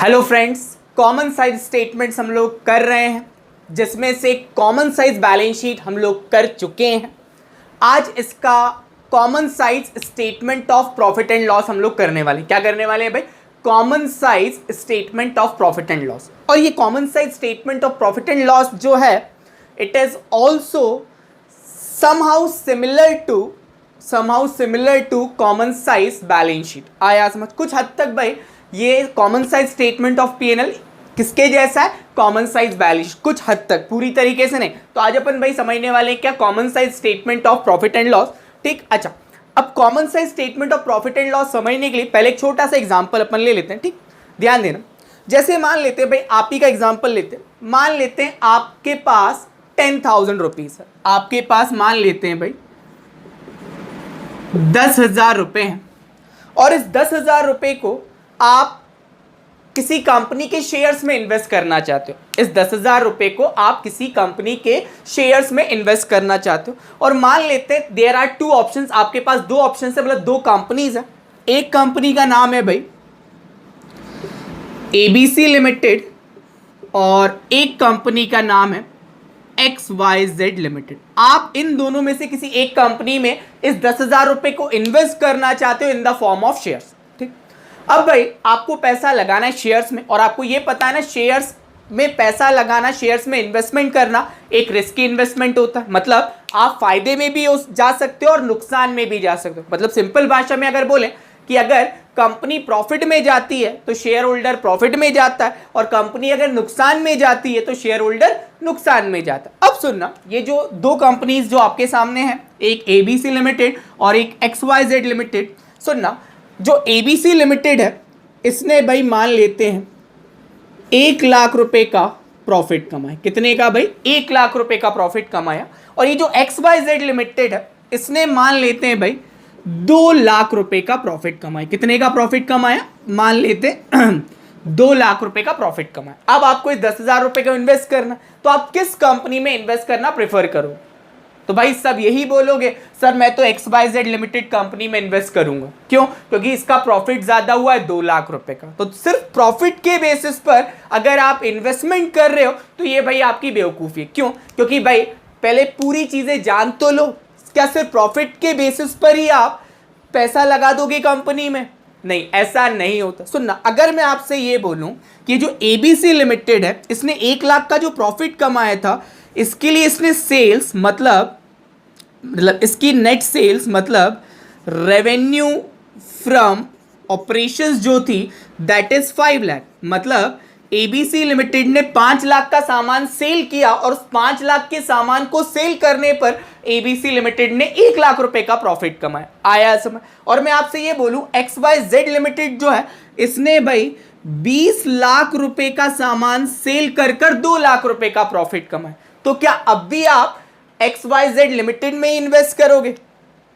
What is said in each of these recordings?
Hello friends, common size statements हम लोग कर रहे हैं, जिसमें से कॉमन साइज बैलेंस शीट हम लोग कर चुके हैं। आज इसका common size statement of profit and loss हम लोग करने वाले। क्या करने वाले हैं भाई? Common size statement of profit and loss. और ये common size statement of profit and loss जो है, it is also somehow similar to common size balance sheet. आया समझ? कुछ हद तक भाई ये common size statement of PNL किसके जैसा है? Common size balance sheet. कुछ हद तक, पूरी तरीके से नहीं। तो आज अपन भाई समझने वाले हैं क्या common size statement of profit and loss. ठीक, अच्छा, अब common size statement of profit and loss समझने के लिए पहले एक छोटा सा एग्जांपल अपन ले लेते हैं। ठीक, ध्यान देना। जैसे मान लेते हैं भाई, आप ही का एग्जांपल लेते हैं। मान लेते हैं आपके पास 10,000 रुपीज है। आपके पास मान लेते हैं भाई 10,000 रुपए हैं, और इस 10,000 रुपए को आप किसी कंपनी के शेयर्स में इन्वेस्ट करना चाहते हो। इस 10,000 रुपए को आप किसी कंपनी के शेयर्स में इन्वेस्ट करना चाहते हो, और मान लेते हैं देयर आर टू ऑप्शंस। आपके पास दो ऑप्शन है, मतलब दो कंपनीज है। एक कंपनी का नाम है भाई एबीसी लिमिटेड, और एक कंपनी का नाम है XYZ लिमिटेड। आप इन दोनों में से किसी एक कंपनी में इस 10,000 रुपए को इन्वेस्ट करना चाहते हो in the form of shares. ठीक, अब भाई आपको पैसा लगाना है शेयर्स में, और आपको ये पता है ना, शेयर्स में पैसा लगाना, शेयर्स में इन्वेस्टमेंट करना एक रिस्की इन्वेस्टमेंट होता है। मतलब आप फायदे में भी जा सकते हो और नुकसान में भी जा सकते हो। मतलब सिंपल भाषा में अगर बोले कि अगर कंपनी प्रॉफिट में जाती है तो शेयर होल्डर प्रॉफिट में जाता है, और कंपनी अगर नुकसान में जाती है तो शेयर होल्डर नुकसान में जाता है। अब सुनना, ये जो दो कंपनीज जो आपके सामने हैं, एक एबीसी लिमिटेड और एक XYZ लिमिटेड। सुनना, जो एबीसी लिमिटेड है इसने भाई मान लेते हैं 1 लाख रुपए का प्रॉफिट कमाया। कितने का भाई? 1 लाख रुपए का प्रॉफिट कमाया। और ये जो XYZ लिमिटेड है इसने मान लेते हैं भाई 2 लाख रुपए का प्रॉफिट कमाया। कितने का प्रॉफिट कमाया? मान लेते 2 लाख रुपए का प्रॉफिट कमाया। अब आपको इस 10,000 रुपए को इन्वेस्ट करना, तो आप किस कंपनी में इन्वेस्ट करना प्रेफर करो? तो भाई सब यही बोलोगे, सर मैं तो XYZ लिमिटेड कंपनी में इन्वेस्ट करूंगा। क्यों? क्योंकि इसका प्रॉफिट ज्यादा हुआ है 2 लाख रुपए का। तो सिर्फ प्रॉफिट के बेसिस पर अगर आप इन्वेस्टमेंट कर रहे हो तो ये भाई आपकी बेवकूफी है। क्यों? क्योंकि भाई पहले पूरी चीजें जान तो लो। क्या सिर्फ प्रॉफिट के बेसिस पर ही आप पैसा लगा दोगे कंपनी में? नहीं, ऐसा नहीं होता। सुनना, अगर मैं आपसे ये बोलूं कि जो एबीसी लिमिटेड है इसने 1 लाख का जो प्रॉफिट कमाया था, इसके लिए इसने सेल्स मतलब इसकी नेट सेल्स मतलब रेवेन्यू फ्रॉम ऑपरेशंस जो थी दैट इज 5 लाख। मतलब एबीसी लिमिटेड ने 5 लाख का सामान सेल किया, और उस 5 लाख के सामान को सेल करने पर एबीसी लिमिटेड ने 1 लाख रुपए का प्रॉफिट कमाया। आया समझ? और मैं आपसे ये बोलूं XYZ लिमिटेड जो है इसने भाई 20 लाख रुपए का सामान सेल कर 2 लाख रुपए का प्रॉफिट कमाया। तो क्या अब भी आप XYZ लिमिटेड में इन्वेस्ट करोगे?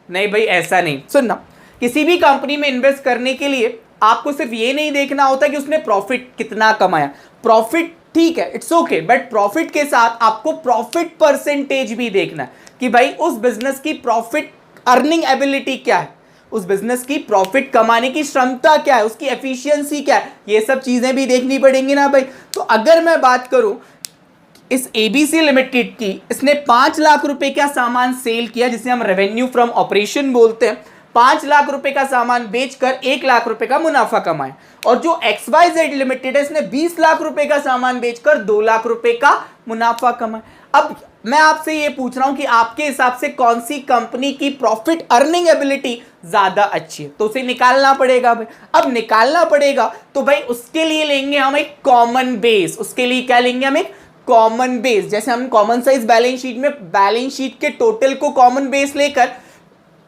नहीं भाई, ऐसा नहीं। सुनना, किसी भी कंपनी में इन्वेस्ट करने के लिए आपको सिर्फ ये नहीं देखना होता कि उसने प्रॉफिट कितना कमाया। प्रॉफिट ठीक है, इट्स ओके, बट प्रॉफिट के साथ आपको प्रॉफिट परसेंटेज भी देखना है कि भाई उस बिजनेस की प्रॉफिट अर्निंग एबिलिटी क्या है, उस बिजनेस की प्रॉफिट कमाने की क्षमता क्या है, उसकी एफिशिएंसी क्या है। ये सब चीजें भी देखनी पड़ेंगी ना भाई। तो अगर मैं बात करूं इस एबीसी लिमिटेड की, इसने 5 लाख रुपए का सामान सेल किया, जिसे हम रेवेन्यू फ्रॉम ऑपरेशन बोलते हैं। 5 लाख रुपए का सामान बेचकर 1 लाख रुपए का मुनाफा कमाया। और जो XYZ लिमिटेड है इसने 20 लाख रुपए का सामान बेचकर 2 लाख रुपए का मुनाफा कमाया। अब मैं आपसे ये पूछ रहा हूं कि आपके हिसाब से कौन सी कंपनी की प्रॉफिट अर्निंग एबिलिटी ज्यादा अच्छी है? तो उसे निकालना पड़ेगा भाई। अब निकालना पड़ेगा तो भाई उसके लिए लेंगे हम एक कॉमन बेस। उसके लिए क्या लेंगे हम? एक कॉमन बेस। जैसे हम कॉमन साइज बैलेंस शीट में बैलेंस शीट के टोटल को कॉमन बेस लेकर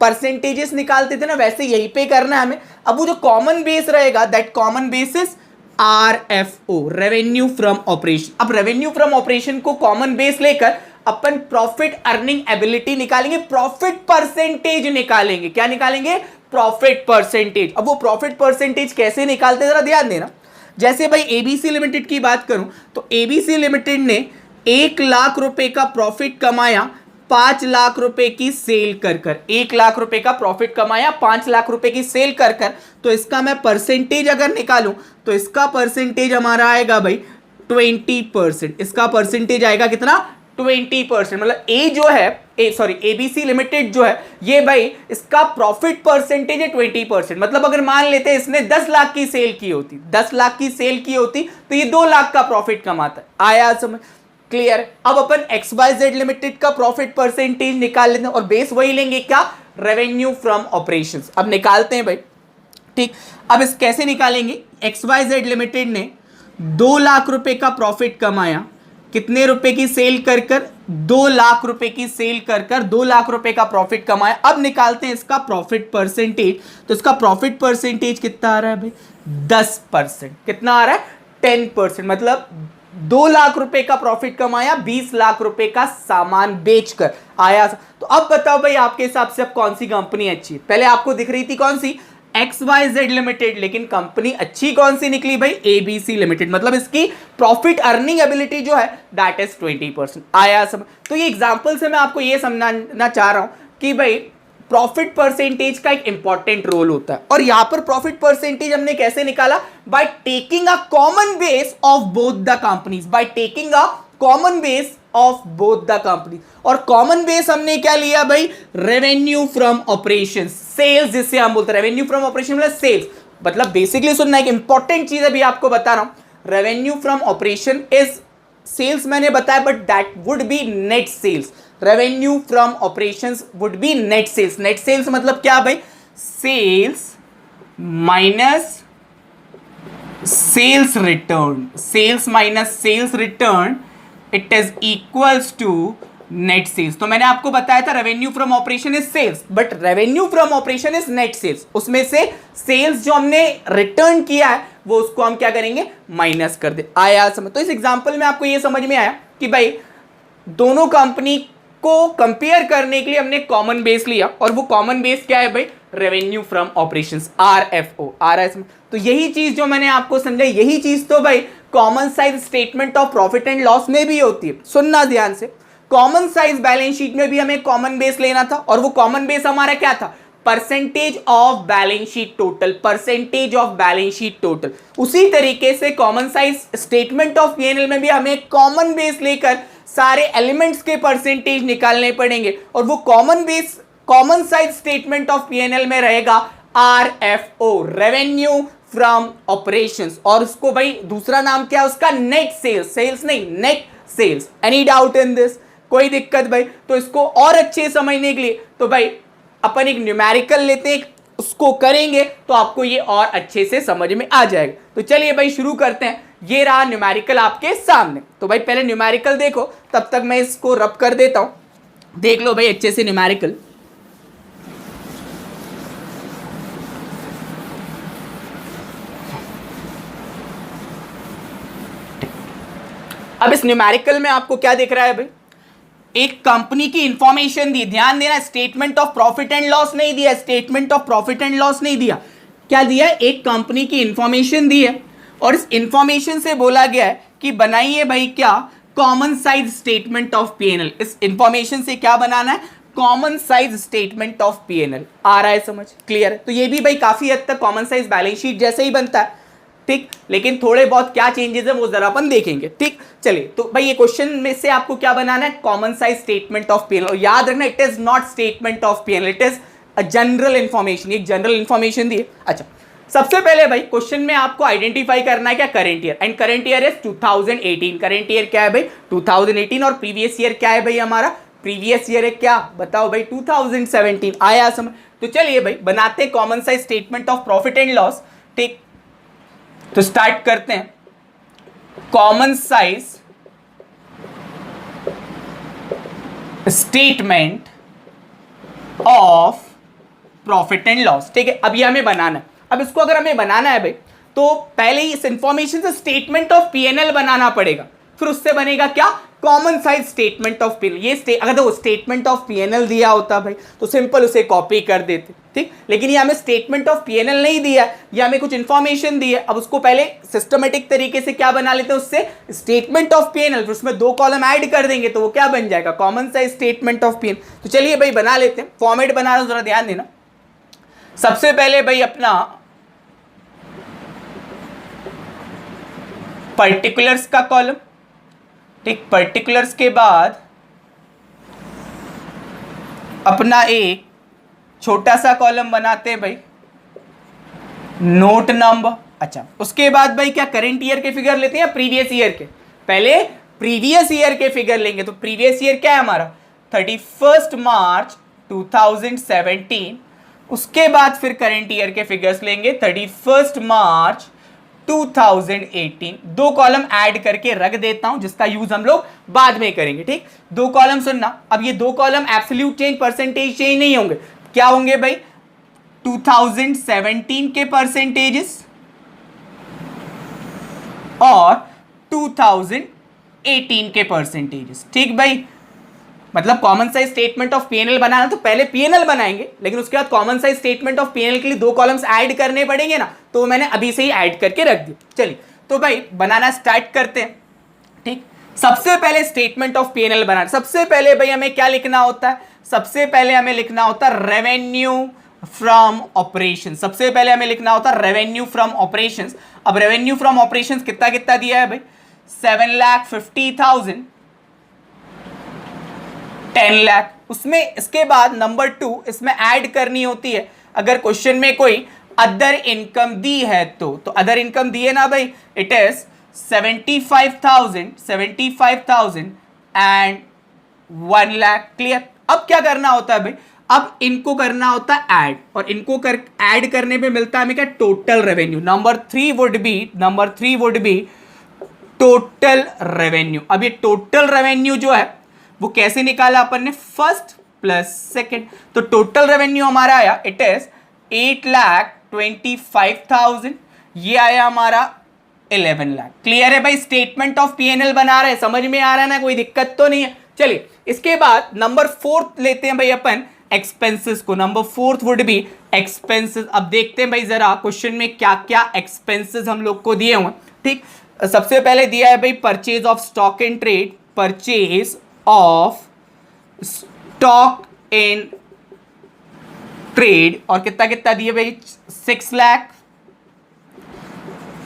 परसेंटेजेस निकालते थे ना, वैसे यहीं पे करना है हमें। अब वो जो कॉमन बेस रहेगा, that common base is RFO, revenue from operation. अब रेवेन्यू फ्रॉम ऑपरेशन को कॉमन बेस लेकर अपन प्रॉफिट अर्निंग एबिलिटी निकालेंगे, प्रॉफिट परसेंटेज निकालेंगे। क्या निकालेंगे? Profit percentage. अब वो प्रॉफिट परसेंटेज कैसे निकालते हैं जरा ध्यान देना। जैसे भाई एबीसी लिमिटेड की बात करूं तो एबीसी लिमिटेड ने 1 लाख रुपए का प्रॉफिट कमाया 5 लाख रुपए की सेल कर कर, 1 लाख रुपए का प्रॉफिट कमाया, 5 लाख रुपए की सेल कर कर, तो इसका मैं परसेंटेज अगर निकालूं तो इसका परसेंटेज हमारा आएगा भाई 20%। इसका परसेंटेज आएगा कितना? 20%। मतलब ए जो है, एबीसी लिमिटेड जो है, ये भाई इसका प्रॉफिट परसेंटेज है 20%। मतलब अगर मान लेते हैं इसने 10 लाख की सेल की होती, 10 लाख की सेल की होती तो ये 2 लाख का प्रॉफिट कमाता है। आया समझ? क्लियर? अब अपन XYZ लिमिटेड का प्रॉफिट परसेंटेज निकाल लेते हैं और बेस वही लेंगे, क्या? Revenue from operations. अब निकालते हैं भाई, ठीक। अब इस कैसे निकालेंगे? XYZ लिमिटेड ने 2 लाख रुपए का प्रॉफिट कमाया, कितने रुपए की सेल कर कर? 2 लाख रुपए की सेल कर कर 2 लाख रुपए का प्रॉफिट कमाया। अब निकालते हैं इसका प्रॉफिट परसेंटेज, तो इसका प्रॉफिट परसेंटेज कितना आ रहा है भाई? 10%। कितना आ रहा है? 10%। मतलब 2 लाख रुपए का प्रॉफिट कमाया, 20 लाख रुपए का सामान बेचकर आया। तो अब बताओ भाई आपके हिसाब से अब कौन सी कंपनी अच्छी है? पहले आपको दिख रही थी कौन सी? XYZ लिमिटेड, लेकिन कंपनी अच्छी कौन सी निकली भाई? ABC limited. मतलब इसकी प्रॉफिट अर्निंग एबिलिटी जो है दैट इज 20%। आया समझ? तो ये एग्जांपल से मैं आपको ये समझाना चाह रहा हूं कि भाई प्रॉफिट परसेंटेज का एक इंपॉर्टेंट रोल होता है। और यहां पर प्रॉफिट परसेंटेज हमने कैसे निकाला? Bye taking a common base of both the companies, bye taking a common base of both the company. और कॉमन बेस हमने क्या लिया भाई? रेवेन्यू फ्रॉम ऑपरेशन, सेल्स, जिससे हम बोलते हैं रेवेन्यू फ्रॉम ऑपरेशन मतलब सेल्स। मतलब बेसिकली सुनना, एक इंपॉर्टेंट चीज अभी आपको बता रहा हूं, revenue from operation is sales मैंने बताया, but that would be net sales. Revenue from operations would be net sales. Net sales मतलब क्या भाई? Sales minus sales return, sales minus sales return, it is equals to net sales. तो मैंने आपको बताया था revenue from operation is sales, but revenue from operation is net sales. उसमें से सेल्स जो हमने रिटर्न किया है वो उसको हम क्या करेंगे? माइनस कर दे। आया समझ? तो इस एग्जांपल में आपको ये समझ में आया कि भाई दोनों कंपनी को कंपेयर करने के लिए हमने कॉमन बेस लिया, और वो कॉमन बेस क्या है भाई? Revenue from operations, RFO। तो यही चीज जो मैंने आपको समझाई, यही चीज तो भाई common size statement of profit and loss में भी होती है। सुनना ध्यान से, कॉमन साइज बैलेंस शीट में भी हमें कॉमन बेस लेना था, और वो कॉमन बेस हमारा क्या था? Percentage of balance sheet total, percentage of balance sheet total. उसी तरीके से common size statement of P&L में भी हमें कॉमन बेस लेकर सारे एलिमेंट्स के परसेंटेज निकालने पड़ेंगे, और वो common base common size statement of P&L में रहेगा RFO, रेवेन्यू फ्रॉम ऑपरेशंस। और उसको भाई दूसरा नाम क्या है उसका? नेट सेल्स, सेल्स नहीं, net sales. Any doubt in this? कोई दिक्कत भाई? तो इसको और अच्छे समझने के लिए तो भाई अपन एक न्यूमेरिकल लेते हैं, उसको करेंगे तो आपको ये और अच्छे से समझ में आ जाएगा। तो चलिए भाई शुरू करते हैं। ये रहा न्यूमेरिकल आपके सामने। तो भाई पहले न्यूमेरिकल देखो, तब तक मैं इसको रब कर देता हूं। देख लो भाई अच्छे से न्यूमेरिकल। अब इस न्यूमेरिकल में आपको क्या दिख रहा है भाई? एक कंपनी की इंफॉर्मेशन दी, ध्यान देना, statement of profit and loss नहीं दिया, statement of profit and loss नहीं दिया। क्या दिया? एक कंपनी की इंफॉर्मेशन दी है, और इस इंफॉर्मेशन से बोला गया है कि बनाइए भाई क्या? Common size statement of P&L। इस इंफॉर्मेशन से क्या बनाना है? Common size statement of P&L। आ रहा है समझ? क्लियर है? तो ये भी भाई काफी हद तक कॉमन साइज बैलेंस शीट जैसे ही बनता है, ठीक। लेकिन थोड़े बहुत क्या चेंजेस है वो जरा अपन देखेंगे, ठीक। चलिए, तो भाई ये क्वेश्चन में से आपको क्या बनाना है? Common size statement of P&L। और याद रखना, it is not statement of P&L, it is a general information. एक जनरल इंफॉर्मेशन दी है। अच्छा, सबसे पहले भाई क्वेश्चन में आपको आइडेंटिफाई करना है क्या? Current year, and current year is 2018। Current year क्या है भाई? 2018। और प्रीवियस ईयर क्या है भाई हमारा? प्रीवियस ईयर है क्या? बताओ भाई 2017। आया समझ? तो चलिए भाई बनाते common size statement of profit and loss, ठीक। तो स्टार्ट करते हैं। Common size statement of profit and loss, ठीक है। अब ये हमें बनाना है। अब इसको अगर हमें बनाना है भाई, तो पहले ही इस इंफॉर्मेशन से स्टेटमेंट ऑफ P&L बनाना पड़ेगा। फिर उससे बनेगा क्या, common size statement of PNL. ये अगर देखो स्टेटमेंट ऑफ पीएनएल दिया होता भाई तो सिंपल उसे कॉपी कर देते, ठीक, लेकिन ये हमें स्टेटमेंट ऑफ पीएनएल नहीं दिया, ये हमें कुछ इंफॉर्मेशन दी है। अब उसको पहले सिस्टमेटिक तरीके से क्या बना लेते हैं, उससे स्टेटमेंट ऑफ पीएनएल, फिर उसमें 2 कॉलम ऐड कर देंगे तो वो क्या बन जाएगा, common size statement of PNL. तो चलिए भाई बना लेते हैं, फॉर्मेट बना रहा हूं, जरा ध्यान देना। सबसे पहले भाई अपना पर्टिकुलर्स का कॉलम, ठीक, पर्टिकुलर्स के बाद अपना एक छोटा सा कॉलम बनाते हैं भाई नोट नंबर। अच्छा, उसके बाद भाई क्या करंट ईयर के फिगर लेते हैं या प्रीवियस ईयर के, पहले प्रीवियस ईयर के फिगर लेंगे। तो प्रीवियस ईयर क्या है हमारा 31 मार्च 2017, उसके बाद फिर करंट ईयर के फिगर्स लेंगे 31 मार्च 2018। 2 कॉलम ऐड करके रख देता हूं जिसका यूज हम लोग बाद में करेंगे, ठीक। 2 कॉलम सुनना, अब ये 2 column absolute change percentage change नहीं होंगे, क्या होंगे भाई 2017 के परसेंटेजेस और 2018 के परसेंटेजेस, ठीक भाई। मतलब common size statement of PNL बनाना तो पहले पीएनएल बनाएंगे, लेकिन उसके बाद common size statement of PNL के लिए 2 कॉलम्स ऐड करने पड़ेंगे ना, तो मैंने अभी से ही ऐड करके रख दिया। चलिए तो भाई बनाना स्टार्ट करते हैं, ठीक। सबसे पहले स्टेटमेंट ऑफ पीएनएल बनाना, सबसे पहले भाई हमें क्या लिखना होता है, सबसे पहले हमें लिखना होता है रेवेन्यू फ्रॉम ऑपरेशन। सबसे पहले हमें लिखना होता है रेवेन्यू फ्रॉम ऑपरेशंस। अब रेवेन्यू फ्रॉम ऑपरेशंस कितना कितना दिया है भाई, 7,50,000, 10 लाख। उसमें इसके बाद नंबर 2 इसमें ऐड करनी होती है, अगर क्वेश्चन में कोई अदर इनकम दी है तो अदर इनकम दी है ना भाई, it is 75,000 and 1 lakh. Clear. अब क्या करना होता है भाई, अब इनको करना होता है ऐड, और इनको ऐड करने पे मिलता है हमें क्या, total revenue. Number 3 would be total revenue. अब ये टोटल रेवेन्यू जो है वो कैसे निकाला अपन ने, फर्स्ट प्लस सेकेंड। तो टोटल रेवेन्यू हमारा आया, इट इज 8,25,000, ये आया हमारा 11 लाख। क्लियर है भाई, स्टेटमेंट ऑफ पीएनएल बना रहे हैं, समझ में आ रहा है ना, कोई दिक्कत तो नहीं है। चलिए इसके बाद नंबर 4 लेते हैं भाई अपन एक्सपेंसेस को। Number 4 would be expenses. अब देखते हैं भाई जरा क्वेश्चन में क्या क्या एक्सपेंसेस हम लोग को दिए हुए, ठीक। सबसे पहले दिया है भाई purchase of stock in trade, purchase of stock in trade, और कितना कितना दिए भाई 6 लाख,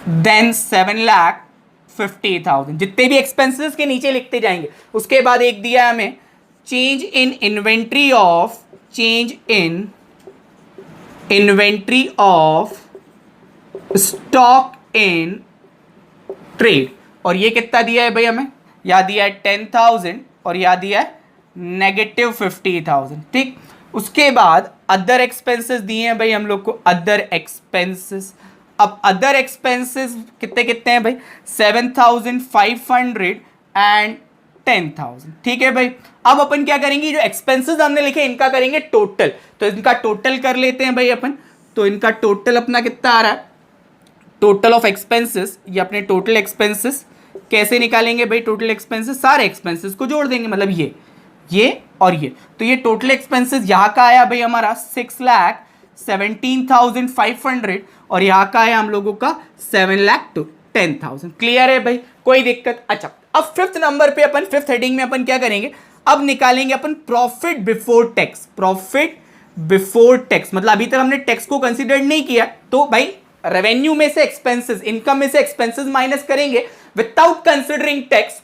देन 7,50,000। जितने भी एक्सपेंसेस के नीचे लिखते जाएंगे। उसके बाद एक दिया है हमें change in inventory of stock in trade, और ये कितना दिया है भाई हमें, या दिया है 10,000 और या दिया है -50,000, ठीक। उसके बाद अदर एक्सपेंसेस दिए हैं भाई हम लोग को, अदर एक्सपेंसेस। अब अदर एक्सपेंसेस कितने कितने हैं भाई, 7,500 एंड 10,000, ठीक है भाई। अब अपन क्या करेंगे, जो एक्सपेंसेस हमने लिखे इनका करेंगे टोटल, तो इनका टोटल कर लेते हैं भाई अपन। तो इनका टोटल अपना कितना आ रहा है, टोटल ऑफ एक्सपेंसेस, ये अपने टोटल एक्सपेंसेस कैसे निकालेंगे भाई, टोटल एक्सपेंसेस सारे एक्सपेंसेस को जोड़ देंगे, मतलब ये और ये। तो ये टोटल एक्सपेंसेस यहाँ का आया भाई हमारा 6,17,500, और यहाँ का आया हम लोगों का 7,10,000। क्लियर है भाई, कोई दिक्कत। अच्छा, अब 5th नंबर पे अपन 5th हेडिंग में अपन क्या करेंगे, अब निकालेंगे अपन profit before tax. Profit before tax मतलब अभी तक हमने टैक्स को कंसिडर नहीं किया, तो भाई रेवेन्यू में से एक्सपेंसेस, इनकम में से एक्सपेंसेस माइनस करेंगे विदाउट कंसिडरिंग टैक्स,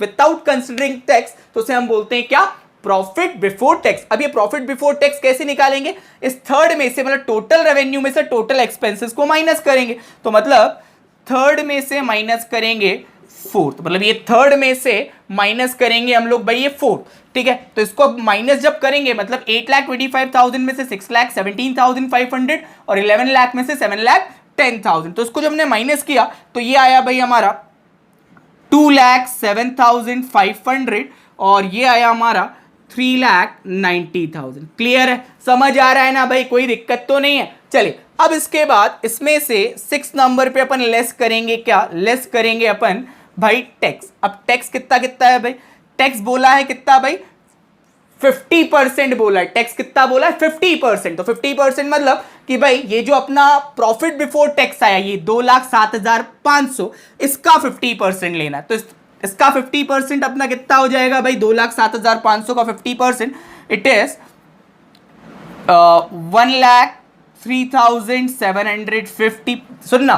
तो उसे हम बोलते हैं क्या, प्रॉफिट बिफोर टैक्स। अब ये प्रॉफिट बिफोर टैक्स कैसे निकालेंगे, इस थर्ड में से, मतलब टोटल रेवेन्यू में से टोटल एक्सपेंसेस को माइनस करेंगे। तो मतलब थर्ड में से माइनस करेंगे फोर्थ, मतलब ये थर्ड में से माइनस करेंगे हम लोग भाई ये फोर्थ, ठीक है। तो इसको माइनस जब करेंगे मतलब 8,25,000 में से 6,17,500 और 11 लाख में से 7,10,000, तो इसको जब हमने माइनस किया तो ये आया भाई हमारा 2,07,500 और ये आया हमारा 3,90,000। क्लियर है, समझ आ रहा है ना भाई, कोई दिक्कत तो नहीं है। चलिए अब इसके बाद इसमें से 6 नंबर पे अपन लेस करेंगे, क्या लेस करेंगे अपन भाई टैक्स। अब टैक्स कितना कितना है भाई, टैक्स बोला है कितना भाई 50% बोला है, टैक्स कितना बोला है 50%। तो 50% मतलब कि भाई ये जो अपना प्रॉफिट बिफोर टैक्स आया ये 2,07,500, इसका 50% लेना है। तो इसका 50% अपना कितना हो जाएगा भाई 2,07,500 का 50%, इट इज 1,03,750। सुनना,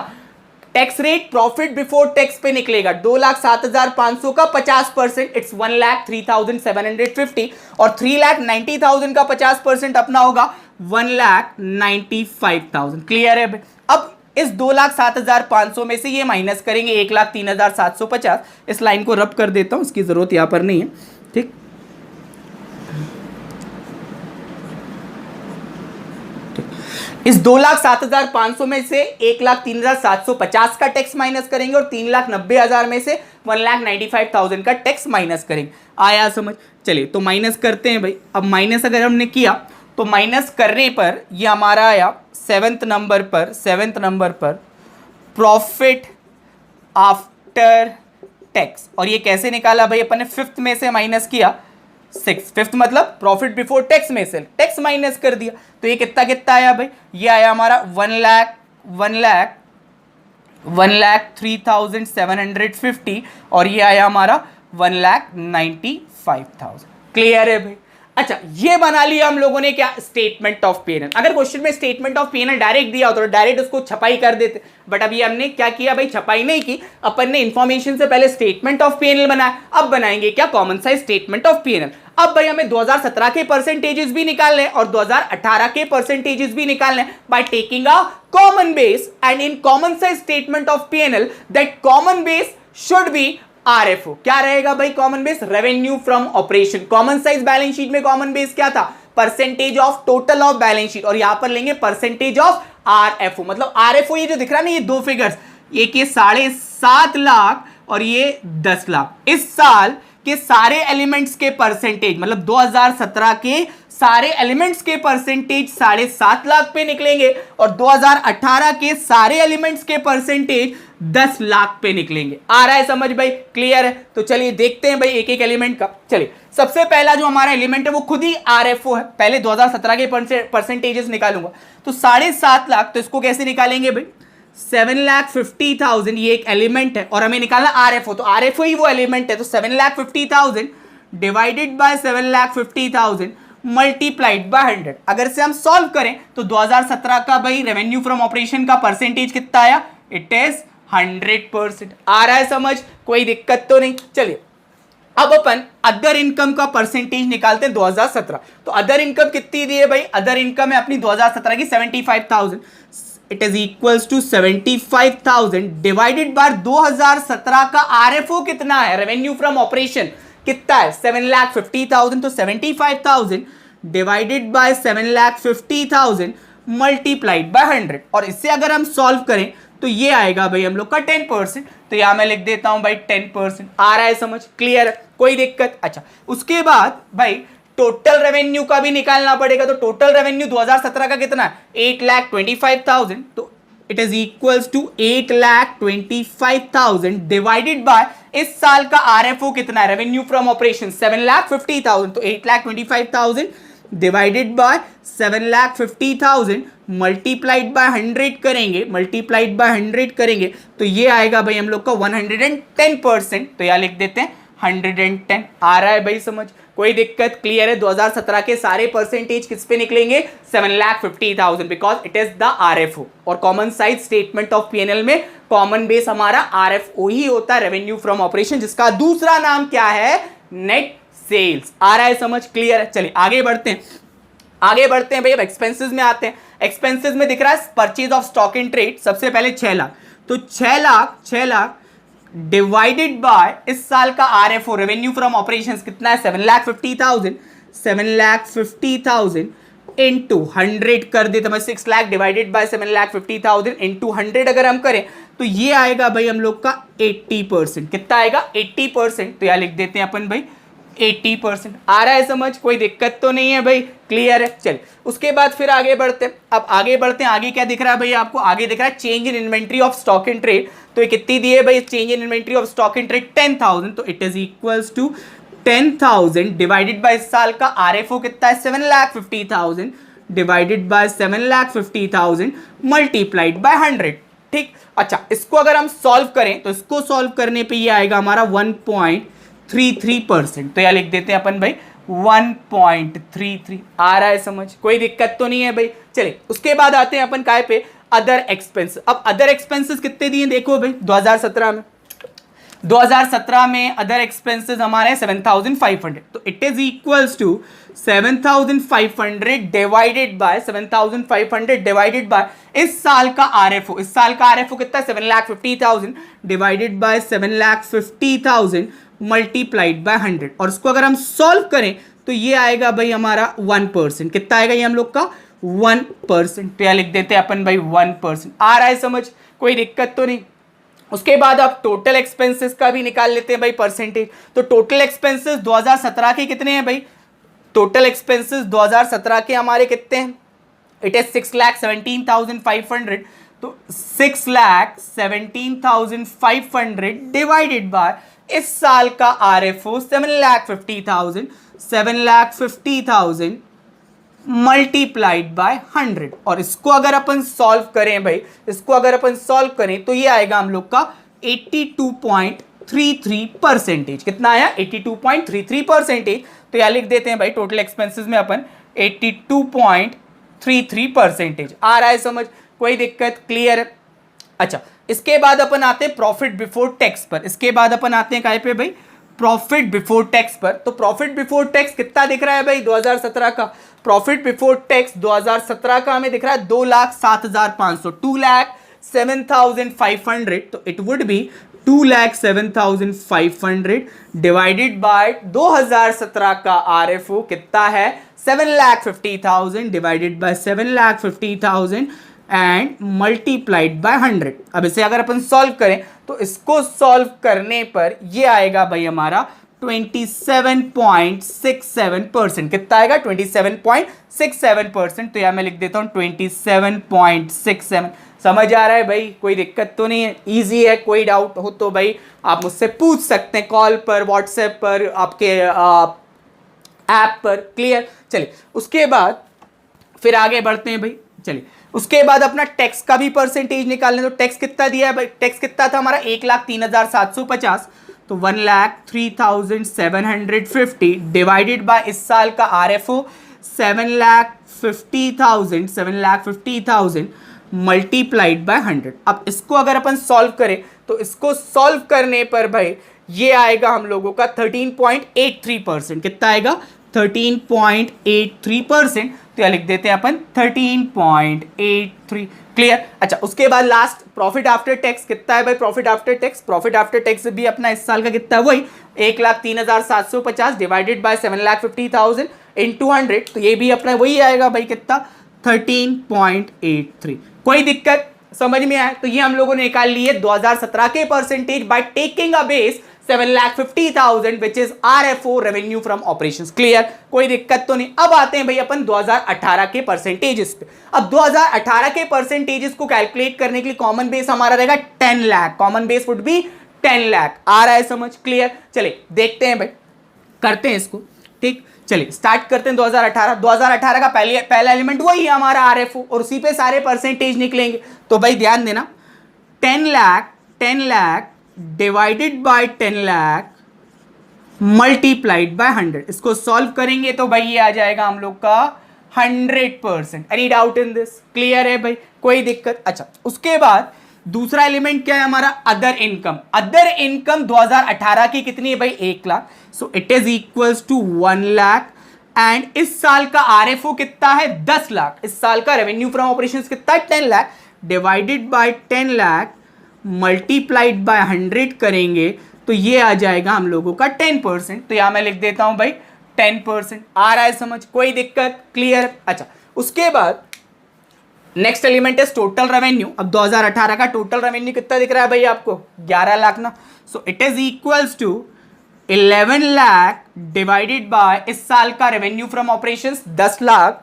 tax rate profit before tax पे निकलेगा 2,07,500 का 50%, इट्स 1,03,750, और 3,90,000 का 50% अपना होगा 1,95,000। क्लियर है भाई। अब इस 2,07,500 में से ये माइनस करेंगे 1,03,750। इस लाइन को रब कर देता हूं, इसकी जरूरत यहां पर नहीं है, ठीक। इस 2,07,500 में से 1,03,750 का टैक्स माइनस करेंगे और 3,90,000 में से 1,95,000 का टैक्स माइनस करेंगे। आया समझ? चलिए तो माइनस करते हैं भाई। अब माइनस अगर हमने किया तो माइनस करने पर ये हमारा आया सेवेंथ नंबर पर प्रॉफिट आफ्टर टैक्स। और ये कैसे निकाला भाई अपन ने, फिफ्थ में से माइनस किया सिक्स, फिफ्थ मतलब प्रॉफिट बिफोर टैक्स में से टैक्स माइनस कर दिया। तो ये कितना कितना आया भाई, ये आया हमारा 1,03,750 और ये आया हमारा 1,95,000। क्लियर है भाई। अच्छा, ये बना लिया हम लोगों ने क्या, स्टेटमेंट ऑफ पी&एल। अगर क्वेश्चन में स्टेटमेंट ऑफ पी&एल डायरेक्ट दिया होता तो डायरेक्ट उसको छपाई कर देते, बट अभी हमने क्या किया भाई, छपाई नहीं की, अपन ने इंफॉर्मेशन से पहले स्टेटमेंट ऑफ पी&एल बनाया। अब बनाएंगे क्या, common size statement of P&L. अब भाई हमें 2017 के परसेंटेजेस भी निकालने और 2018 के परसेंटेजेस भी निकालने by taking a common base, and in common size statement of PNL that common base should be RFO. क्या रहेगा भाई common base, revenue from operation. Common size balance sheet में कॉमन बेस क्या था, percentage of total of balance sheet, और यहां पर लेंगे परसेंटेज ऑफ आरएफओ। मतलब आरएफओ ये जो दिख रहा है ना, ये दो फिगर्स, एक ये 7.5 लाख और ये 10 लाख, इस साल के सारे एलिमेंट्स के परसेंटेज, मतलब 2017 के सारे एलिमेंट्स के परसेंटेज 7.5 लाख पे निकलेंगे और 2018 के सारे एलिमेंट्स के परसेंटेज 10 लाख पे निकलेंगे। आ रहा है समझ भाई, क्लियर है? तो चलिए देखते हैं भाई एक एक एलिमेंट का। चलिए सबसे पहला जो हमारा एलिमेंट है वो खुद ही आरएफओ है। पहले 2017 के परसेंटेजेस निकालूंगा। तो 7.5 लाख, तो इसको कैसे निकालेंगे भाई, 7,50,000 ये एक एलिमेंट है और हमें निकालना आरएफओ, तो आरएफओ ही वो एलिमेंट है। तो 7,50,000 डिवाइडेड बाय 7,50,000 मल्टीप्लाइड बाय 100। अगर से हम सॉल्व करें तो 2017 का भाई रेवेन्यू फ्रॉम ऑपरेशन का परसेंटेज कितना आया, इट इज 100%। आ रहा है समझ, कोई दिक्कत तो नहीं। चलिए अब अपन अदर इनकम का परसेंटेज निकालते हैं 2017। तो अदर इनकम कितनी दी है भाई, अदर इनकम है अपनी 2017 की 75,000, it is equals to 75,000 divided by 2017 का आरएफओ कितना है, रेवेन्यू फ्रॉम ऑपरेशन कितना है 7,50,000। तो 75,000 डिवाइडेड बाय 7,50,000 मल्टीप्लाइड बाय 100। और इससे अगर हम सॉल्व करें तो ये आएगा भाई हम लोग का 10%। तो यहां मैं लिख देता हूं भाई 10%। आ रहा है समझ, क्लियर, कोई दिक्कत? अच्छा, उसके बाद भाई टोटल रेवेन्यू का भी निकालना पड़ेगा। तो टोटल रेवेन्यू 2017 का कितना है, 8,25,000। तो it is equals to 8,25,000 divided by इस साल का आरएफओ कितना है, रेवेन्यू फ्रॉम ऑपरेशन 7,50,000। तो 8,25,000 डिवाइडेड बाय 7,50,000 मल्टीप्लाइड बाय 100 करेंगे, मल्टीप्लाइड बाय 100 करेंगे तो ये आएगा भाई हम लोग का 110%। तो यहां लिख देते हैं 110। आ रहा है भाई समझ, कोई दिक्कत? क्लियर है? 2017 के सारे परसेंटेज किस पे निकलेंगे, 7,50,000, because it is the RFO. और common size statement of PNL में कॉमन बेस हमारा आरएफओ ही होता है, रेवेन्यू फ्रॉम ऑपरेशन, जिसका दूसरा नाम क्या है, नेट सेल्स। आ रहा है समझ, क्लियर है? चलिए आगे बढ़ते हैं, आगे बढ़ते हैं भाई। अब एक्सपेंसेस में आते हैं। एक्सपेंसेस में दिख रहा है purchase of stock in trade, सबसे पहले 6 लाख। तो 6 लाख डिवाइडेड बाय इस साल का आरएफओ, रेवेन्यू फ्रॉम ऑपरेशंस कितना है, 7,50,000। 7,50,000 इंटू 100 कर देते हैं, 6 लाख डिवाइडेड बाय 7,50,000 इंटू 100 अगर हम करें तो ये आएगा भाई हम लोग का 80%। कितना आएगा, 80%। तो यहां लिख देते हैं अपन भाई 80%। आ रहा है समझ, कोई दिक्कत तो नहीं है भाई, क्लियर है। चलिए उसके बाद फिर आगे बढ़ते हैं। अब आगे बढ़ते हैं, आगे क्या दिख रहा है भाई आपको, आगे दिख रहा है change in inventory of stock in trade. तो ये कितनी दी है भाई change in inventory of stock in trade, 10,000। तो it is equals to 10,000 divided by इस साल का आरएफओ कितना है 7,50,000 डिवाइडेड बाय 7,50,000 मल्टीप्लाइड बाय 100। ठीक, अच्छा इसको अगर हम सॉल्व करें तो इसको सॉल्व करने पे ये आएगा हमारा 1.33%। तो यह लिख देते हैं अपन भाई 1.33। आ रहा है समझ, कोई दिक्कत तो नहीं है भाई। चलिए उसके बाद आते हैं अपन काय पे, अदर एक्सपेंस। अब अदर एक्सपेंसेस कितने दिए देखो भाई 2017 में अदर एक्सपेंसेस हमारे 7,500। तो it is equals to 7,500 divided by 7,500 divided by इस साल का आरएफओ। इस साल का आरएफओ कितना है 7,50,000 डिवाइडेड बाय 7,50,000 मल्टीप्लाइड बाय 100। और इसको अगर हम सॉल्व करें तो ये आएगा भाई हमारा 1%। कितना आएगा ये हम लोग का 1%। तो यह लिख देते हैं अपन भाई 1%। आ रहा है समझ, कोई दिक्कत तो नहीं। उसके बाद आप टोटल एक्सपेंसेस का भी निकाल लेते हैं भाई परसेंटेज। तो टोटल एक्सपेंसेस 2017 के कितने हैं भाई, टोटल एक्सपेंसेस 2017 के हमारे कितने हैं, इट इज 6,17,500। तो 6,17,500 डिवाइडेड बाय इस साल का आरएफओ 7,50,000 मल्टीप्लाइड बाय 100। और इसको अगर अपन सॉल्व करें भाई, इसको अगर अपन सॉल्व करें तो ये आएगा हम लोग का 82.33%। कितना आया 82.33%। तो यह लिख देते हैं भाई टोटल एक्सपेंसेस में अपन 82.33%। आ रहा है समझ, कोई दिक्कत, क्लियर है। अच्छा इसके बाद अपन आते हैं प्रॉफिट बिफोर टैक्स पर। इसके बाद अपन आते हैं काय पे भाई, प्रॉफिट बिफोर टैक्स पर। तो प्रॉफिट बिफोर टैक्स कितना दिख रहा है भाई 2017 का, प्रॉफिट बिफोर टैक्स 2017 का हमें दिख रहा है 2,07,500, 2,07,500। तो it would B 2,07,500 divided by 2017 का आरएफओ कितना है 7,50,000 divided by 7,50,000 and multiplied by 100। अब इसे अगर अपन सॉल्व करें तो इसको सॉल्व करने पर ये आएगा भाई हमारा 27.67%। कितना आएगा 27.67%। तो यहां मैं लिख देता हूं 27.67। समझ आ रहा है भाई, कोई दिक्कत तो नहीं है, इजी है। कोई डाउट हो तो भाई आप मुझसे पूछ सकते हैं कॉल पर, व्हाट्सएप पर, आपके ऐप पर, क्लियर। चलिए उसके बाद फिर आगे बढ़ते हैं भाई। चलिए उसके बाद अपना टैक्स का भी परसेंटेज निकालने। तो टैक्स कितना दिया है भाई, टैक्स कितना था हमारा 1,03,750। तो 1,03,750 डिवाइडेड बाय इस साल का आरएफओ 7,50,000 मल्टीप्लाइड बाय 100। अब इसको अगर अपन सॉल्व करें तो इसको सॉल्व करने पर भाई ये आएगा हम लोगों का 13.83%। कितना आएगा 13.83%। तो यह लिख देते हैं अपन 13.83, क्लियर। अच्छा उसके बाद लास्ट प्रॉफिट आफ्टर टैक्स कितना है भाई, profit after tax, profit after tax भी अपना इस साल का कितना है वही 1,03,750 डिवाइडेड बाय 7,50,000 इंटू 100। तो ये भी अपना वही आएगा भाई कितना 13.83। कोई दिक्कत समझ में आया। तो ये हम लोगों ने निकाल लिए 2017 के percentage by taking a base 7,50,000 which is RFO revenue from operations, clear. कोई दिक्कत तो नहीं। अब आते हैं भाई अपन 2018 के परसेंटेजेस पे। अब 2018 के परसेंटेजेस को कैलकुलेट करने के लिए कॉमन बेस हमारा रहेगा 10 lakh, common base would be 10 lakh. आ रहा है समझ, क्लियर। चलिए देखते हैं भाई, करते हैं इसको, ठीक। चलिए स्टार्ट करते हैं 2018 का पहला एलिमेंट वही है हमारा आरएफओ और उसी पे सारे परसेंटेज निकलेंगे। तो भाई ध्यान देना 10 lakh divided by 10 lakh multiplied by 100। इसको सॉल्व करेंगे तो भाई ये आ जाएगा हम लोग का 100%। Any doubt in this, clear है भाई, कोई दिक्कत। अच्छा उसके बाद दूसरा एलिमेंट क्या है हमारा अदर इनकम। अदर इनकम 2018 की कितनी है भाई 1 lakh. So it is equals to 1 lakh and इस साल का आरएफओ कितना है 10 लाख। इस साल का रेवेन्यू फ्रॉम ऑपरेशंस कितना है 10 lakh divided by 10 lakh multiplied by 100 करेंगे तो ये आ जाएगा हम लोगों का 10%। तो यहां मैं लिख देता हूं भाई 10%। आ रहा है समझ, कोई दिक्कत, क्लियर। अच्छा उसके बाद नेक्स्ट एलिमेंट है टोटल रेवेन्यू। अब 2018 का टोटल रेवेन्यू कितना दिख रहा है भाई आपको 11 लाख ना। So it is equals to 11 lakh divided by इस साल का revenue from operations 10 lakh,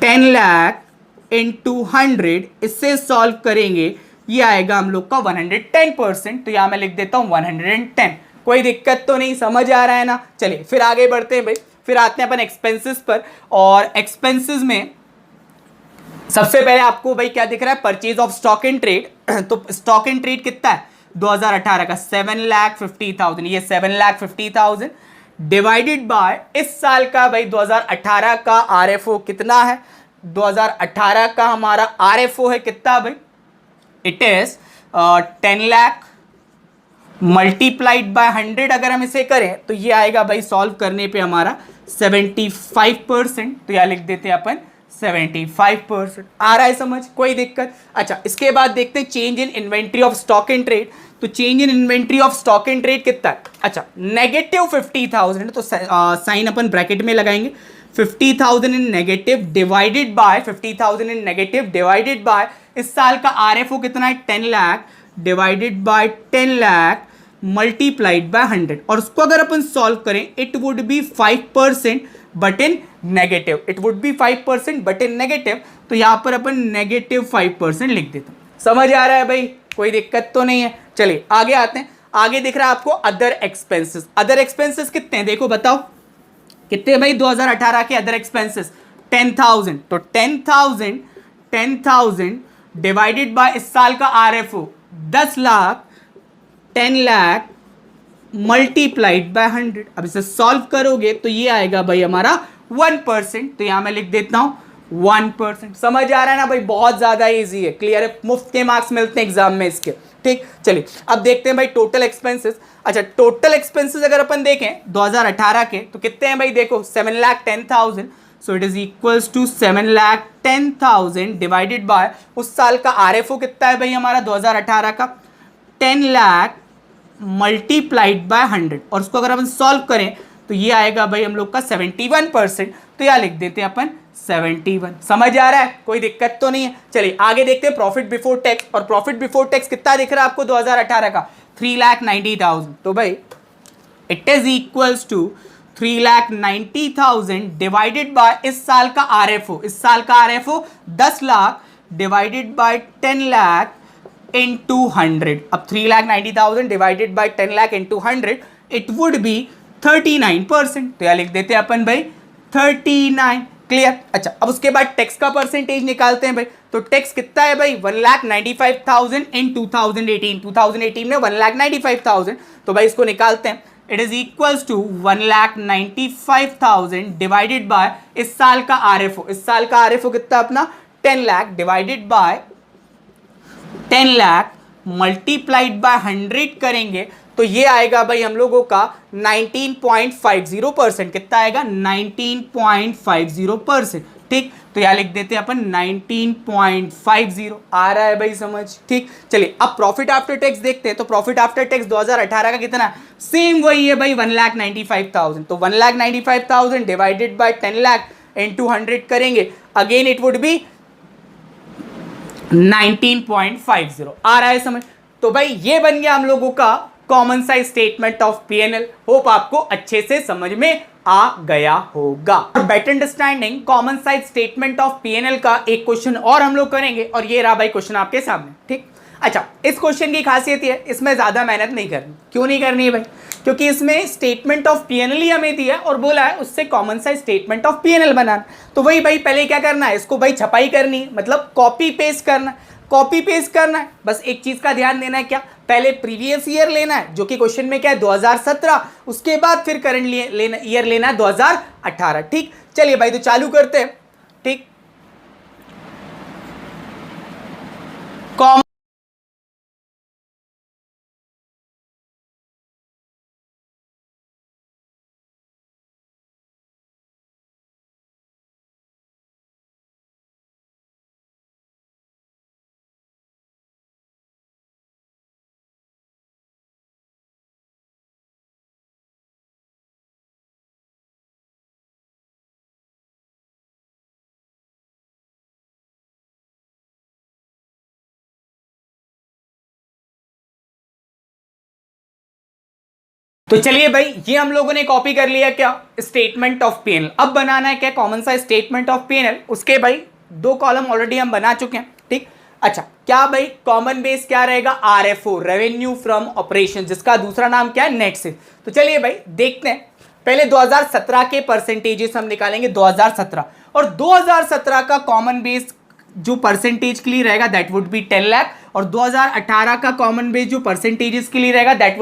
10 lakh into 100, इससे सॉल्व करेंगे ये आएगा हम लोग का 110%। तो यहां मैं लिख देता हूं 110। कोई दिक्कत तो नहीं, समझ आ रहा है ना। चलिए फिर आगे बढ़ते हैं भाई, फिर आते हैं अपन एक्सपेंसेस पर। और एक्सपेंसेस में सबसे पहले आपको भाई क्या दिख रहा है, purchase of stock in trade. तो स्टॉक इन ट्रेड कितना है 2018 का 7,50,000, ये 7,50,000 डिवाइडेड बाय इस साल का भाई 2018 का आरएफओ कितना है, 2018 का हमारा आरएफओ है कितना भाई, it is 10 lakh multiplied by 100। अगर हम इसे करें तो ये आएगा भाई सॉल्व करने पे हमारा 75%। तो यहां लिख देते हैं अपन 75%। आ रहा है समझ, कोई दिक्कत। अच्छा इसके बाद देखते हैं change in inventory of stock in trade. तो change in inventory of stock in trade कितना है, अच्छा -50,000, तो साइन अपन ब्रैकेट में लगाएंगे 50,000 in negative divided by 50,000 in negative divided by इस साल का आरएफओ कितना है 10 lakh divided by 10 lakh multiplied by 100। और उसको अगर अपन सॉल्व करें it would be 5% but in negative, it would be 5% but in negative. तो यहां पर अपन -5% लिख देते हैं। समझ आ रहा है भाई, कोई दिक्कत तो नहीं है। चलिए आगे आते हैं। आगे दिख रहा है आपको अदर एक्सपेंसेस। अदर एक्सपेंसेस कितने हैं देखो बताओ कितने भाई 2018 के अदर एक्सपेंसेस 10,000। तो 10,000 डिवाइडेड बाय इस साल का RFO 10 lakh, 10 lakh multiplied by 100। अब इसे सॉल्व करोगे तो ये आएगा भाई हमारा 1%। तो यहां मैं लिख देता हूं 1%। समझ आ रहा है ना भाई, बहुत ज्यादा इजी है, क्लियर है, मुफ्त के मार्क्स मिलते हैं एग्जाम में इसके। ठीक चलिए अब देखते हैं भाई टोटल एक्सपेंसेस। अच्छा टोटल एक्सपेंसेस अगर अपन देखें 2018 के तो कितने हैं भाई, देखो 7,10,000। So it is equals to 7,10,000 divided by उस साल का आरएफओ कितना है भाई हमारा 2018 का 10 लाख मल्टीप्लाइड बाय 100। और उसको अगर अपन सॉल्व करें तो ये आएगा भाई हम लोग का 71%। तो यहां लिख देते हैं अपन 71। समझ आ रहा है, कोई दिक्कत तो नहीं है। चलिए आगे देखते हैं प्रॉफिट बिफोर टैक्स। और प्रॉफिट बिफोर टैक्स कितना दिख रहा है आपको 2018 का 3,90,000। तो भाई it is equals to 3,90,000 divided by इस साल का आरएफओ, इस साल का RFO 10 lakh divided by 10 lakh into 100। अब 3,90,000 divided by 10 lakh into 100 it would be 39%। तो यहां लिख देते हैं अपन भाई 39। क्लियर। अच्छा अब उसके बाद टैक्स का परसेंटेज निकालते हैं भाई। तो टैक्स कितना है भाई 1,95,000 इन 2018 में 1,95,000। तो भाई इसको निकालते हैं, it is equals to 1,95,000 divided by इस साल का आरएफओ, इस साल का आरएफओ कितना अपना 10 lakh divided by 10 lakh multiplied by 100 करेंगे तो ये आएगा भाई हम लोगों का 19.50%। कितना आएगा 19.50%। ठीक तो यहां लिख देते हैं अपन 19.50। आ रहा है भाई समझ। ठीक चलिए अब प्रॉफिट आफ्टर टैक्स देखते हैं। तो प्रॉफिट आफ्टर टैक्स 2018 का कितना, सेम वही है भाई 1,95,000। तो 1,95,000 डिवाइडेड बाय 10 लाख इंटू 100 करेंगे, अगेन इट वुड बी 19.50। आ रहा है समझ। तो भाई ये बन गया हम लोगों का common size statement of PNL. Hope आपको अच्छे से समझ में आ गया होगा। Better understanding common size statement of PNL का एक क्वेश्चन और हम लोग करेंगे और ये रहा भाई क्वेश्चन आपके सामने। ठीक अच्छा इस क्वेश्चन की खासियत है इसमें ज्यादा मेहनत नहीं करनी। क्यों नहीं करनी है भाई, क्योंकि इसमें स्टेटमेंट ऑफ पीएनएल ही हमें दिया और बोला है उससे common size statement of PNL बनाना। तो वही भाई पहले क्या करना है, इसको भाई छपाई करनी है, मतलब कॉपी पेस्ट करना, कॉपी पेस्ट करना है। बस एक चीज का ध्यान देना है, क्या पहले प्रीवियस ईयर लेना है जो कि क्वेश्चन में क्या है 2017, उसके बाद फिर करंट ईयर लेना है 2018। ठीक चलिए भाई तो चालू करते हैं। ठीक तो चलिए भाई, ये हम लोगों ने कॉपी कर लिया क्या, स्टेटमेंट ऑफ पीएनएल। अब बनाना है क्या, कॉमन सा स्टेटमेंट ऑफ पीएनएल। उसके भाई 2 कॉलम ऑलरेडी हम बना चुके हैं, ठीक। अच्छा, क्या भाई कॉमन बेस क्या रहेगा, आरएफओ, रेवेन्यू फ्रॉम ऑपरेशन, जिसका दूसरा नाम क्या है, नेट सेल्स। तो चलिए भाई देखते हैं, पहले 2017 के परसेंटेजेस हम निकालेंगे, 2017 और 2017 का कॉमन बेस जो परसेंटेज के लिए रहेगा दैट वुड बी 10 लाख, और 2018 का कॉमन बेस जो परसेंटेजेस के लिए रहेगा दैट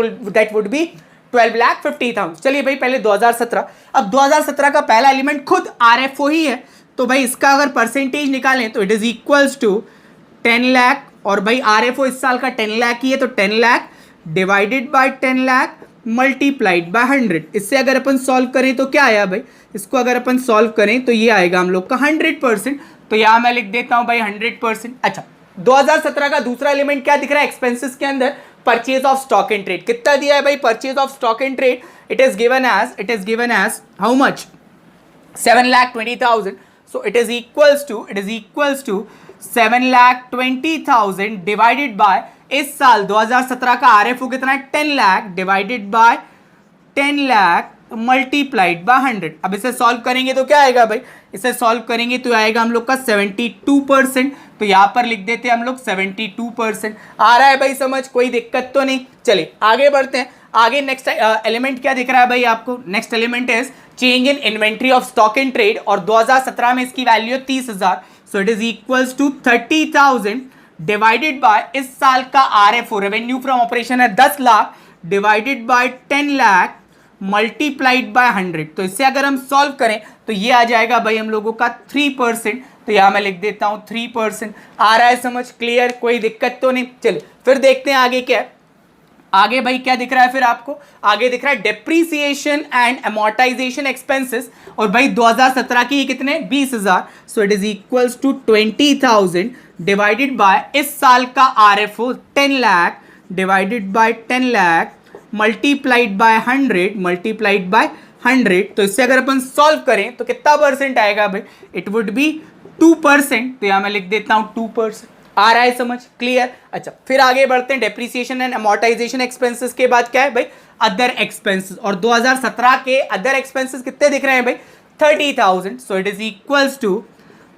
वुड बी 12,50,000। चलिए भाई पहले 2017, अब 2017 का पहला एलिमेंट खुद आरएफओ ही है, तो भाई इसका अगर परसेंटेज निकालें तो it is equals to 10 lakh, और भाई आरएफओ इस साल का 10 लाख ही है, तो 10 lakh divided by 10 lakh multiplied by 100। इससे अगर अपन सॉल्व करें तो क्या आया भाई, इसको अगर अपन सॉल्व करें तो ये आएगा हम लोग का 100%, तो यहां मैं लिख देता हूं भाई 100%। अच्छा, 2017 का दूसरा एलिमेंट क्या दिख रहा है एक्सपेंसेस के अंदर, purchase of stock and trade. कितना दिया है भाई purchase of stock and trade, it is given as how much, 7,20,000। So it is equals to 7,20,000 divided by, इस साल 2017 का आरएफओ कितना है 10 lakh divided by 10 lakh multiplied by 100। अब इसे सॉल्व करेंगे तो क्या आएगा भाई, इसे सॉल्व करेंगे तो आएगा हम लोग का 72%, तो यहां पर लिख देते हैं हम लोग 72%। आ रहा है भाई समझ, कोई दिक्कत तो नहीं। चलिए आगे बढ़ते हैं, आगे नेक्स्ट एलिमेंट क्या दिख रहा है भाई आपको, next element is change in inventory of stock and trade, और 2017 में इसकी वैल्यू है 30,000, so it is equals to 30,000 divided by, इस साल का आरएफओ रेवेन्यू फ्रॉम ऑपरेशन है 10 lakh divided by 10 lakh multiplied by 100। तो इससे अगर हम सॉल्व करें तो ये आ जाएगा भाई हम लोगों का 3%, तो यहां मैं लिख देता हूं 3%। आ रहा है समझ, क्लियर, कोई दिक्कत तो नहीं। चलिए फिर देखते हैं आगे क्या है, आगे भाई क्या दिख रहा है फिर आपको, आगे दिख रहा है डेप्रीसिएशन एंड अमोर्टाइजेशन एक्सपेंसेस, और भाई 2017 की ये कितने 20,000, so it is equals to 20,000 divided by, इस साल का RFO 10 lakh divided by 10 lakh multiplied by 100। तो इससे अगर अपन सॉल्व करें तो कितना परसेंट आएगा भाई, इट वुड बी 2%, तो यहां मैं लिख देता हूं 2%। आ रहा है समझ, क्लियर। अच्छा फिर आगे बढ़ते हैं, डेप्रीसिएशन एंड अमोर्टाइजेशन एक्सपेंसेस के बाद क्या है भाई, अदर एक्सपेंसेस, और 2017 के अदर एक्सपेंसेस कितने दिख रहे हैं भाई 30,000, so it is equals to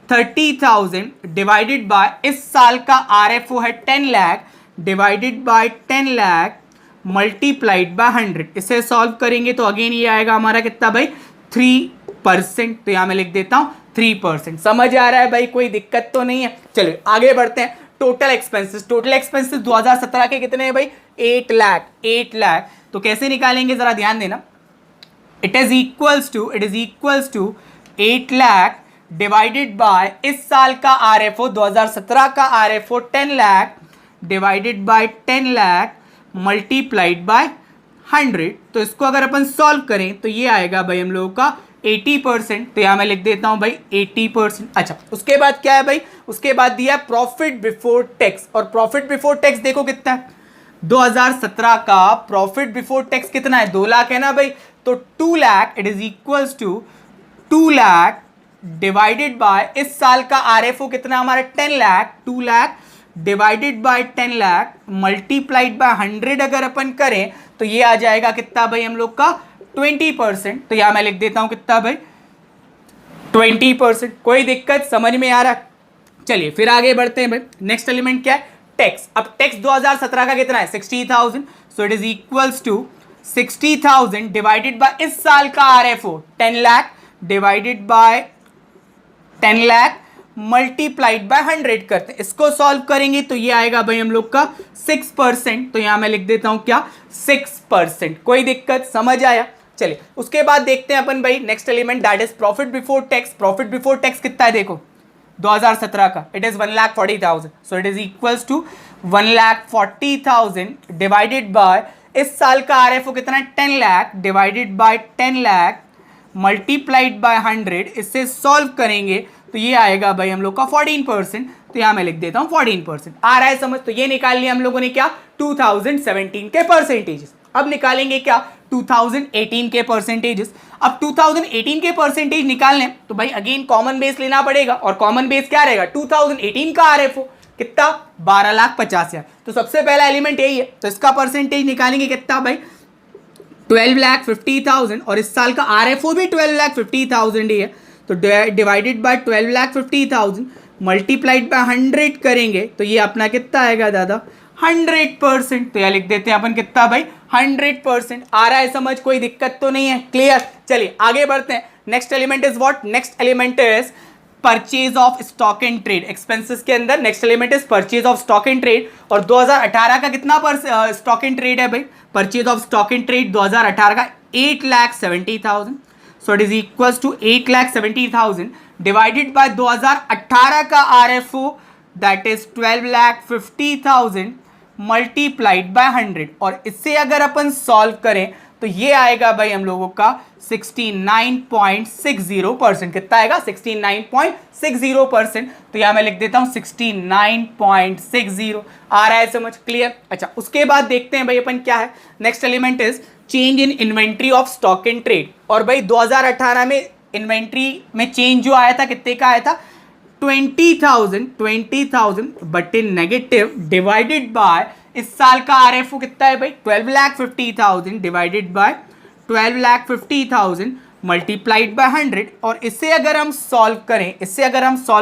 30,000 divided by, इस साल का आरएफओ है 10 lakh divided by 10 lakh multiplied by 100। इसे सॉल्व करेंगे तो अगेन ये आएगा हमारा कितना भाई 3%, तो यहां मैं लिख देता हूं 3%। समझ आ रहा है भाई, कोई दिक्कत तो नहीं है। चलिए आगे बढ़ते हैं, टोटल एक्सपेंसेस 2017 के कितने हैं भाई 8 लाख। तो कैसे निकालेंगे जरा ध्यान देना, it is equals to 8 lakh divided by, इस साल का आरएफओ 2017 का RFO 10 lakh divided by 10 lakh multiplied by 100। तो इसको अगर अपन सॉल्व करें तो ये आएगा भाई हम लोगों का 80%, तो यहां मैं लिख देता हूं भाई 80%। अच्छा उसके बाद क्या है भाई, उसके बाद दिया प्रॉफिट बिफोर टैक्स, और प्रॉफिट बिफोर टैक्स देखो कितना है, 2017 का प्रॉफिट बिफोर टैक्स कितना है 2 लाख है ना भाई, तो 2 lakh it is equals to 2 lakh divided by, इस साल का आरएफओ कितना हमारा 10 lakh, 2 lakh divided by 10 lakh multiplied by 100 अगर अपन करें तो ये आ जाएगा कितना भाई हम लोग का 20%, तो यहां मैं लिख देता हूं कितना भाई 20%। कोई दिक्कत, समझ में आ रहा है। चलिए फिर आगे बढ़ते हैं भाई, नेक्स्ट एलिमेंट क्या है टैक्स। अब टैक्स 2017 का कितना है 60,000, so it is equals to 60,000 divided by, इस साल का RFO 10 lakh divided by 10 lakh multiplied by 100 करते हैं। इसको सॉल्व करेंगे तो ये आएगा भाई हम लोग का 6%, तो यहां मैं लिख देता हूं क्या 6%। कोई दिक्कत, समझ आया। चलिए उसके बाद देखते हैं अपन भाई next element that is profit before tax. Profit before tax कितना है देखो 2017 का, it is 1,40,000, so it is equals to 1,40,000 divided by, इस साल का आरएफओ कितना है 10 lakh divided by 10 lakh multiplied by 100। इससे सॉल्व करेंगे तो ये आएगा भाई हम लोग का 14%, तो यहां मैं लिख देता हूं 14%। आ रहा है समझ, तो ये निकाल लिया हम लोगों ने क्या 2017 के परसेंटेजेस। अब निकालेंगे क्या 2018 के परसेंटेजेस। अब 2018 के परसेंटेज निकालने तो भाई अगेन कॉमन बेस लेना पड़ेगा, और कॉमन बेस क्या रहेगा 2018 का आरएफओ कितना 12,50,000। तो सबसे पहला एलिमेंट यही है, तो इसका परसेंटेज निकालेंगे कितना भाई 12,50,000 और इस साल का RFO भी 12,50,000 ही है, तो डिवाइडेड बाय 12,50,000 मल्टीप्लाइड बाय 100 करेंगे तो ये अपना कितना आएगा दादा 100%। तो यह लिख देते हैं अपन कितना भाई 100%। आ रहा है समझ, कोई दिक्कत तो नहीं है, क्लियर। चलिए आगे बढ़ते हैं। Next element is what, next element is purchase of stock and trade. Expenses के अंदर next element is purchase of stock and trade. और 2018 का कितना स्टॉक एंड ट्रेड है भाई, purchase of stock and trade 2018 का 8,70,000। So it is equals to 8,70,000 divided by 2018 का RFO that is 12,50,000 multiplied by 100। और इससे अगर अपन सॉल्व करें तो ये आएगा भाई हम लोगों का 69.60%। कितना आएगा 69.60%। तो यहां मैं लिख देता हूं 69.60। आ रहा है समझ, क्लियर। अच्छा उसके बाद देखते हैं भाई अपन क्या है। Next element is change in inventory of stock and trade. और भाई 2018 में इन्वेंट्री में चेंज जो आया था कितने का आया था 20,000 but in negative divided by इस साल का RFO कितना है भाई 12,50,000 डिवाइडेड बाय 12,50,000 मल्टीप्लाइड बाय 100। और इससे अगर हम सॉल्व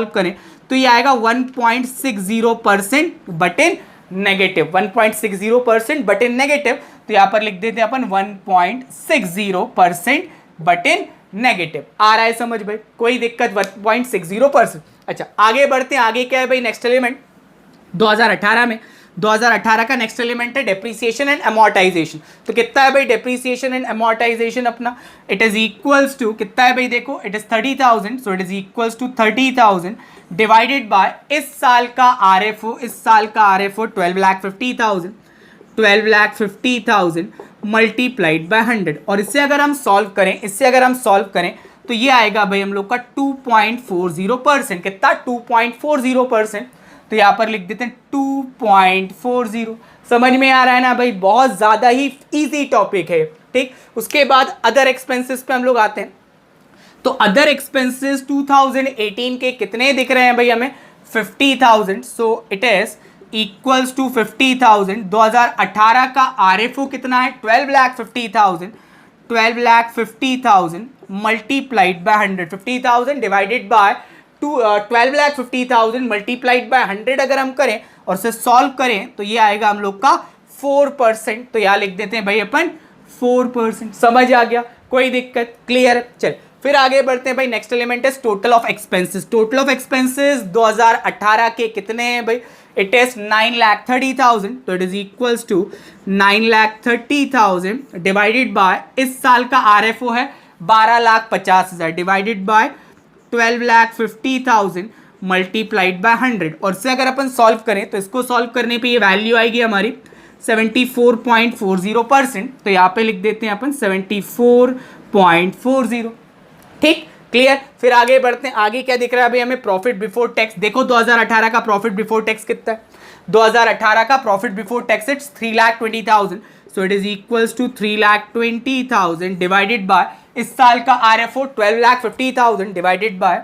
करें तो ये आएगा 1.60% but in negative 1.60% but in negative. तो यहां पर लिख देते हैं अपन 1.60% बट इन नेगेटिव। आ रहा है समझ भाई, कोई दिक्कत 1.60%। अच्छा आगे बढ़ते हैं। आगे क्या है भाई नेक्स्ट एलिमेंट 2018 का नेक्स्ट एलिमेंट है डेप्रीसिएशन एंड अमोर्टाइजेशन। तो कितना है भाई डेप्रीसिएशन एंड अमोर्टाइजेशन अपना, इट इज इक्वल्स टू कितना है भाई देखो it is 30,000। So it is equals to 30,000 divided by इस साल का RFO 12,50,000 मल्टीप्लाइड बाय 100। और इससे अगर हम सॉल्व करें तो ये आएगा भाई हम लोग का 2.40%। कितना 2.40%। तो यहां पर लिख देते हैं 2.40। समझ में आ रहा है ना भाई, बहुत ज्यादा ही इजी टॉपिक है, ठीक। उसके बाद अदर एक्सपेंसेस पे हम लोग आते हैं। तो अदर एक्सपेंसेस 2018 के कितने दिख रहे हैं भाई हमें 50,000। So it is equals to 50,000। 2018 का RFO कितना है 12,50,000 multiplied by 100। 50,000 divided by 12,50,000 multiplied by 100 अगर हम करें और से सॉल्व करें तो ये आएगा हम लोग का 4%। तो यहां लिख देते हैं भाई अपन 4%। समझ आ गया, कोई दिक्कत, क्लियर। चल फिर आगे बढ़ते हैं भाई। नेक्स्ट एलिमेंट है total of expenses. Total of expenses 2018 के कितने हैं भाई, इट इज 9,30,000। तो it is equals to 9,30,000 divided by इस साल का RFO है 12,50,000 डिवाइडेड बाय 12,50,000 मल्टीप्लाइड बाय 100। और से अगर अपन सॉल्व करें तो इसको सॉल्व करने पे ये वैल्यू आएगी हमारी 74.40%। तो यहाँ पे लिख देते हैं अपन 74.40, ठीक, क्लियर। फिर आगे बढ़ते हैं। आगे क्या दिख रहा है अभी हमें प्रॉफिट बिफोर टैक्स। देखो 2018 का प्रॉफिट बिफोर टैक्स कितना है 2018 का profit before tax it's 3,20,000। So it is equals to 3,20,000 divided by इस साल का RFO 12,50,000 divided by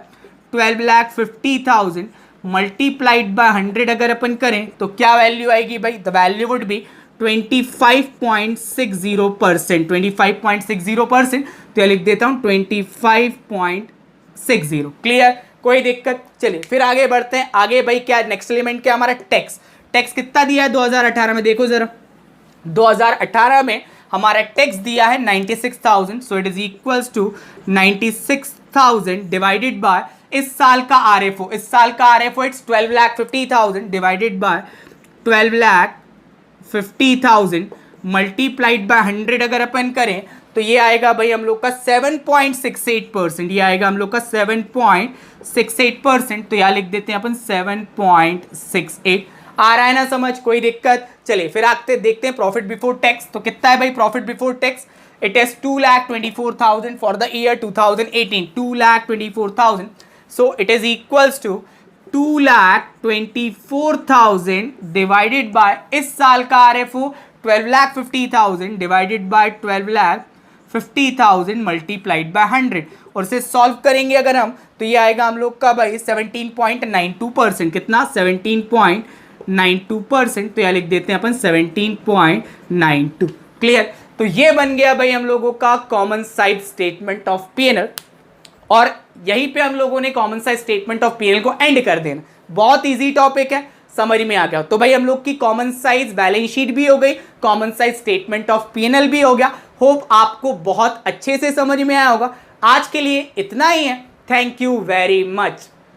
12,50,000 multiplied by 100 अगर अपन करें तो क्या वैल्यू आएगी भाई, द वैल्यू वुड बी 25.60%। 25.60%। तो यह लिख देता हूं 25.60, क्लियर, कोई दिक्कत। चलिए फिर आगे बढ़ते हैं। आगे भाई क्या नेक्स्ट एलिमेंट क्या हमारा टैक्स कितना दिया है 2018 में, देखो जरा 2018 में हमारा टैक्स दिया है 96,000। So it is equals to 96,000 divided by इस साल का RFO it's 12,50,000 divided by 12,50,000 multiplied by 100 अगर अपन करें तो ये आएगा भाई हम लोग का 7.68%। ये आएगा हम लोग का 7.68%। तो यहाँ लिख देते हैं अपन 7.68। आ रहा है ना समझ, कोई दिक्कत। चलिए फिर आते देखते हैं प्रॉफिट बिफोर टैक्स। तो कितना है भाई profit before tax, it is 2,24,000 for the year 2018। 2,24,000। So it is equals to 2,24,000 divided by इस साल का RFO 12,50,000 divided by 12,50,000 multiplied by 100। और इसे सॉल्व करेंगे अगर हम तो ये आएगा हम लोग का भाई 17.92%। कितना 17.92%। तो यहाँ लिख देते हैं अपन 17.92, क्लियर। तो ये बन गया भाई हम लोगों का common size statement of PNL, और यहीं पे हम लोगों ने common size statement of PNL को एंड कर देना। बहुत इजी टॉपिक है, समरी में आ गया। तो भाई हम लोग की कॉमन साइज बैलेंस शीट भी हो गई, common size statement of PNL भी हो गया। होप आपको बहुत अच्छे से समझ में आया होगा। आज के लिए इतना ही है। Thank you very much.